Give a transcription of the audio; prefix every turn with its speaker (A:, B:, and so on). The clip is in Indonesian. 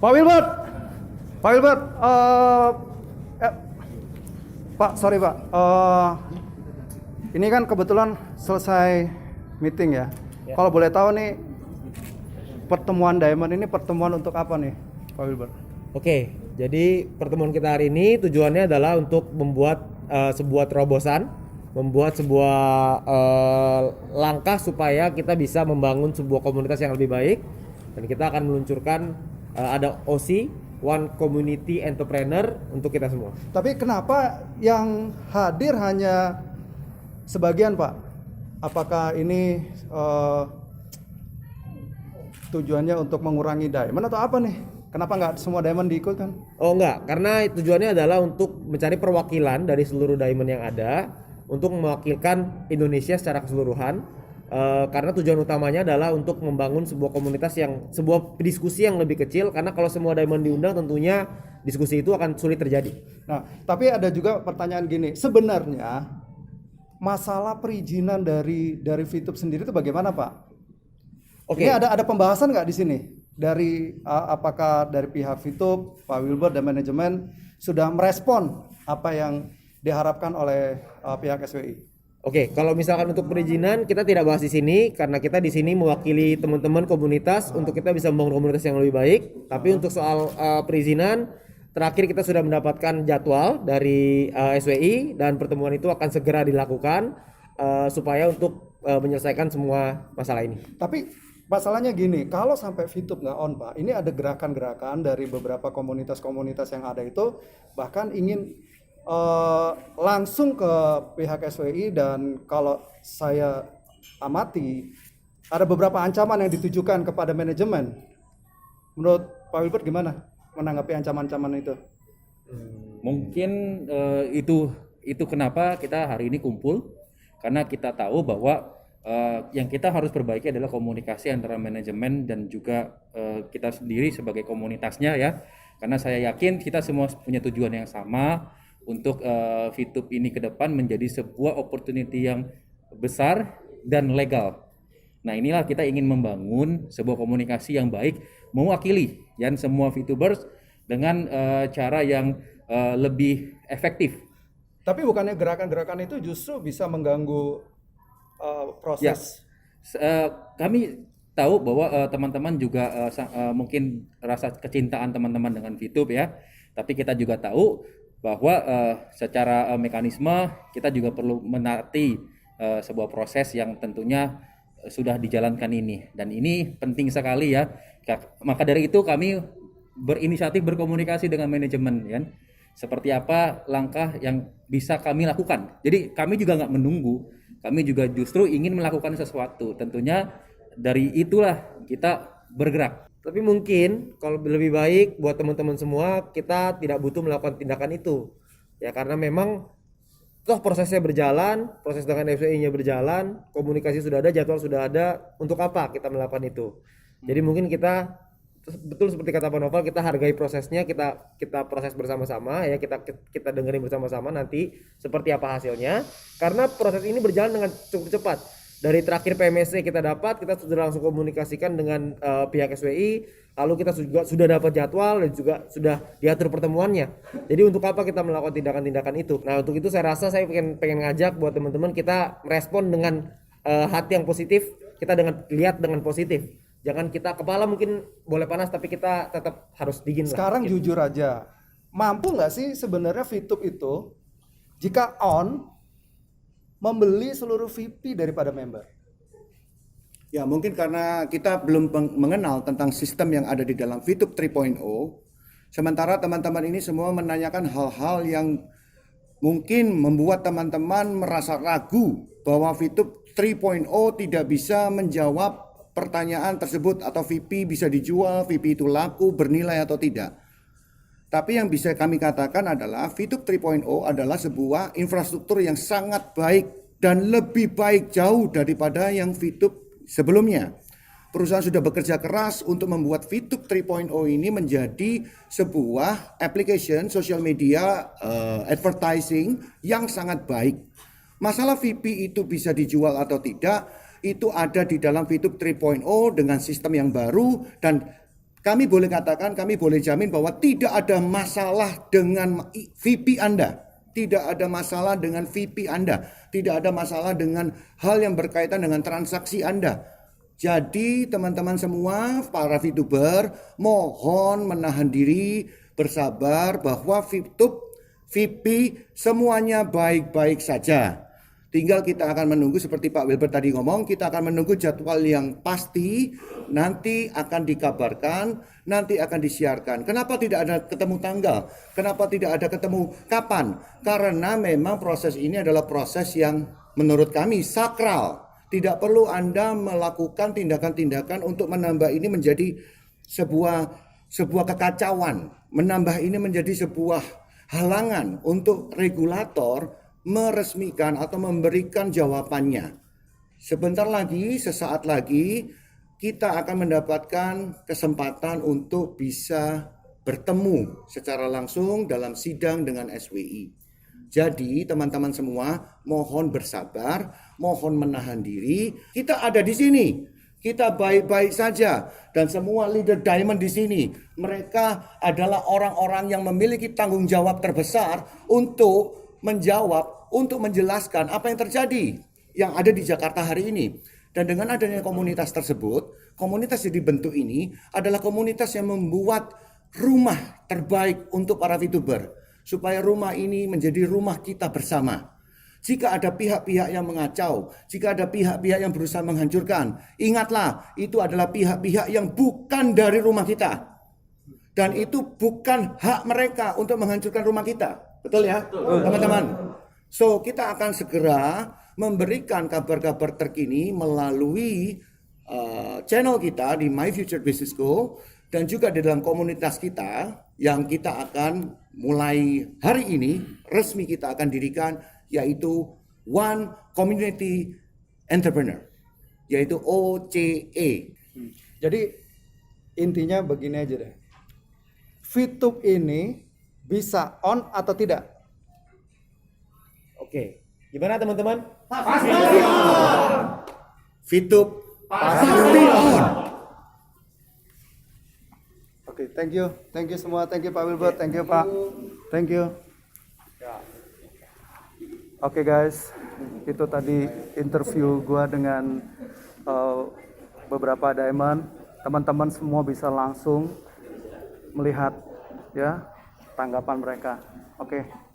A: Pak Wilbert, Pak Wilbert, eh, Pak, sorry Pak, ini kan kebetulan selesai meeting ya. Kalau boleh tahu nih, pertemuan Diamond ini pertemuan untuk apa nih, Pak Wilbert?
B: Oke, jadi pertemuan kita hari ini tujuannya adalah untuk membuat sebuah terobosan, membuat sebuah langkah supaya kita bisa membangun sebuah komunitas yang lebih baik, dan kita akan meluncurkan ada OC, One Community Entrepreneur untuk kita semua.
A: Tapi kenapa yang hadir hanya sebagian, Pak? Apakah ini tujuannya untuk mengurangi diamond atau apa nih? Kenapa nggak semua diamond diikutkan?
B: Oh enggak, karena tujuannya adalah untuk mencari perwakilan dari seluruh diamond yang ada untuk mewakilkan Indonesia secara keseluruhan. Karena tujuan utamanya adalah untuk membangun sebuah komunitas sebuah diskusi yang lebih kecil, karena kalau semua diamond diundang tentunya diskusi itu akan sulit terjadi.
A: Nah, tapi ada juga pertanyaan gini, sebenarnya masalah perizinan dari VTube sendiri itu bagaimana, Pak?
B: Oke.
A: Ini ada pembahasan nggak di sini? Dari apakah dari pihak VTube, Pak Wilbert dan manajemen sudah merespon apa yang diharapkan oleh pihak SWI?
B: Oke, kalau misalkan untuk perizinan kita tidak bahas di sini karena kita di sini mewakili teman-teman komunitas untuk kita bisa membangun komunitas yang lebih baik. Tapi untuk soal perizinan, terakhir kita sudah mendapatkan jadwal dari SWI dan pertemuan itu akan segera dilakukan supaya untuk menyelesaikan semua masalah ini.
A: Tapi masalahnya gini, kalau sampai VTube nggak on, Pak, ini ada gerakan-gerakan dari beberapa komunitas-komunitas yang ada itu bahkan ingin langsung ke pihak SWI, dan kalau saya amati ada beberapa ancaman yang ditujukan kepada manajemen. Menurut Pak Wilbert gimana menanggapi ancaman-ancaman itu?
C: Mungkin itu kenapa kita hari ini kumpul, karena kita tahu bahwa yang kita harus perbaiki adalah komunikasi antara manajemen dan juga kita sendiri sebagai komunitasnya ya. Karena saya yakin kita semua punya tujuan yang sama untuk VTube ini ke depan menjadi sebuah opportunity yang besar dan legal. Nah, inilah kita ingin membangun sebuah komunikasi yang baik, mewakili semua VTubers dengan cara yang lebih efektif.
A: Tapi bukannya gerakan-gerakan itu justru bisa mengganggu proses?
C: Ya, kami tahu bahwa teman-teman juga mungkin rasa kecintaan teman-teman dengan VTube ya. Tapi kita juga tahu bahwa secara mekanisme kita juga perlu menaati sebuah proses yang tentunya sudah dijalankan ini, dan ini penting sekali ya. Maka dari itu kami berinisiatif berkomunikasi dengan manajemen ya, seperti apa langkah yang bisa kami lakukan. Jadi kami juga nggak menunggu, kami juga justru ingin melakukan sesuatu. Tentunya dari itulah kita bergerak.
B: Tapi mungkin kalau lebih baik buat teman-teman semua kita tidak butuh melakukan tindakan itu. Ya karena memang toh prosesnya berjalan, proses dengan FCI-nya berjalan, komunikasi sudah ada, jadwal sudah ada. Untuk apa kita melakukan itu? Jadi mungkin kita betul seperti kata Pak Noval, kita hargai prosesnya, kita proses bersama-sama ya, kita dengerin bersama-sama nanti seperti apa hasilnya. Karena proses ini berjalan dengan cukup cepat. Dari terakhir PMSC kita dapat, kita sudah langsung komunikasikan dengan pihak SWI, lalu kita juga sudah dapat jadwal dan juga sudah diatur pertemuannya. Jadi untuk apa kita melakukan tindakan-tindakan itu? Nah, untuk itu saya rasa saya pengen ngajak buat teman-teman kita merespon dengan hati yang positif, kita lihat dengan positif. Jangan kita kepala mungkin boleh panas tapi kita tetap harus dingin.
A: Sekarang jujur aja, mampu nggak sih sebenarnya VTube itu jika on membeli seluruh VP daripada member?
D: Ya, mungkin karena kita belum mengenal tentang sistem yang ada di dalam VTube 3.0. Sementara teman-teman ini semua menanyakan hal-hal yang mungkin membuat teman-teman merasa ragu bahwa VTube 3.0 tidak bisa menjawab pertanyaan tersebut, atau VP bisa dijual, VP itu laku, bernilai atau tidak. Tapi yang bisa kami katakan adalah VTube 3.0 adalah sebuah infrastruktur yang sangat baik dan lebih baik jauh daripada yang VTube sebelumnya. Perusahaan sudah bekerja keras untuk membuat VTube 3.0 ini menjadi sebuah application social media advertising yang sangat baik. Masalah VP itu bisa dijual atau tidak, itu ada di dalam VTube 3.0 dengan sistem yang baru, dan kami boleh katakan, kami boleh jamin bahwa tidak ada masalah dengan VP Anda. Tidak ada masalah dengan VP Anda. Tidak ada masalah dengan hal yang berkaitan dengan transaksi Anda. Jadi teman-teman semua, para VTuber, mohon menahan diri, bersabar bahwa VP semuanya baik-baik saja. Tinggal kita akan menunggu seperti Pak Wilbert tadi ngomong, kita akan menunggu jadwal yang pasti, nanti akan dikabarkan, nanti akan disiarkan. Kenapa tidak ada ketemu tanggal? Kenapa tidak ada ketemu kapan? Karena memang proses ini adalah proses yang menurut kami sakral. Tidak perlu Anda melakukan tindakan-tindakan untuk menambah ini menjadi sebuah kekacauan, menambah ini menjadi sebuah halangan untuk regulator meresmikan atau memberikan jawabannya. Sebentar lagi, sesaat lagi, kita akan mendapatkan kesempatan untuk bisa bertemu secara langsung dalam sidang dengan SWI. Jadi teman-teman semua mohon bersabar, mohon menahan diri. Kita ada di sini. Kita baik-baik saja dan semua leader Diamond di sini, mereka adalah orang-orang yang memiliki tanggung jawab terbesar untuk menjawab, untuk menjelaskan apa yang terjadi yang ada di Jakarta hari ini. Dan dengan adanya komunitas tersebut, komunitas yang dibentuk ini adalah komunitas yang membuat rumah terbaik untuk para VTuber, supaya rumah ini menjadi rumah kita bersama. Jika ada pihak-pihak yang mengacau, jika ada pihak-pihak yang berusaha menghancurkan, ingatlah itu adalah pihak-pihak yang bukan dari rumah kita. Dan itu bukan hak mereka untuk menghancurkan rumah kita. Betul ya, teman-teman? So, kita akan segera memberikan kabar-kabar terkini melalui channel kita di My Future Business School dan juga di dalam komunitas kita yang kita akan mulai hari ini resmi kita akan dirikan, yaitu One Community Entrepreneur, yaitu OCE.
A: Jadi intinya begini aja deh. VTube ini bisa on atau tidak?
B: Oke, gimana teman-teman?
D: VTube pasti on.
A: Oke, thank you semua, thank you Pak Wilbert, thank you Pak, thank you. Oke guys, itu tadi interview gua dengan beberapa Diamond. Teman-teman semua bisa langsung melihat ya tanggapan mereka. Oke.